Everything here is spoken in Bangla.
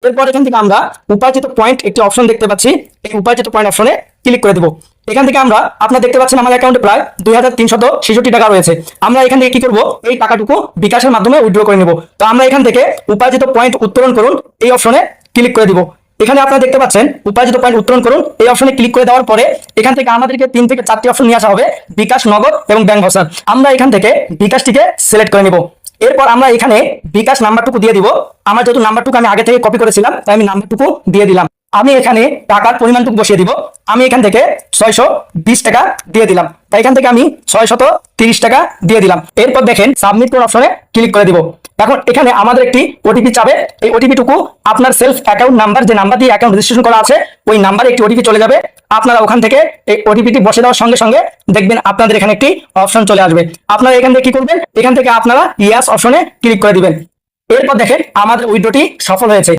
এরপর এখান থেকে আমরা উপার্জিত পয়েন্ট একটি অপশন দেখতে পাচ্ছি। এই উপার্জিত পয়েন্ট অপশনে ক্লিক করে দেবো। এখান থেকে আমরা আপনারা দেখতে পাচ্ছেন আমার অ্যাকাউন্টে প্রায় 2366 টাকা রয়েছে। আমরা এখান থেকে কি করব, এই টাকাটুকু বিকাশের মাধ্যমে উইথড্র করে নেব। তো আমরা এখান থেকে উপার্জিত পয়েন্ট উত্তোলন করুন এই অপশনে ক্লিক করে দিব। এখানে আপনারা দেখতে পাচ্ছেন উপার্জিত পয়েন্ট উত্তোলন করুন এই অপশনে ক্লিক করে দেওয়ার পরে এখান থেকে আমাদেরকে 3 থেকে 4টি অপশন নিয়ে আসা হবে, বিকাশ, নগদ এবং ব্যাংক ভাউচার। আমরা এখান থেকে বিকাশটিকে সিলেক্ট করে নিব। এরপর আমরা এখানে বিকাশ নাম্বারটুকু দিয়ে দিব। আমার যেহেতু নাম্বারটুকু আমি আগে থেকে কপি করেছিলাম তাই আমি নাম্বারটুকু দিয়ে দিলাম। আমি এখানে টাকার পরিমাণটুকু বসিয়ে দিব। আমি এখান থেকে 620 টাকা দিয়ে দিলাম। তাই এখান থেকে আমি 630 টাকা দিয়ে দিলাম। এরপর দেখেন সাবমিট কোন অপশনে ক্লিক করে দিব। এখন এখানে আমাদের একটি ওটিপি চাবে। এই ওটিপিটুকু আপনার সেলফ অ্যাকাউন্ট নাম্বার, যে নাম্বার দিয়ে অ্যাকাউন্ট রেজিস্ট্রেশন করা আছে ওই নাম্বারে একটি ওটিপি চলে যাবে। আপনারা ওখান থেকে এই ওটিপিটি বসে দেওয়ার সঙ্গে সঙ্গে দেখবেন আপনাদের এখানে একটি অপশন চলে আসবে। আপনারা এখান থেকে কি করবেন, এখান থেকে আপনারা ইয়েস অপশনে ক্লিক করে দিবেন। এরপর দেখেন আমাদের উইথড্রটি সফল হয়েছে।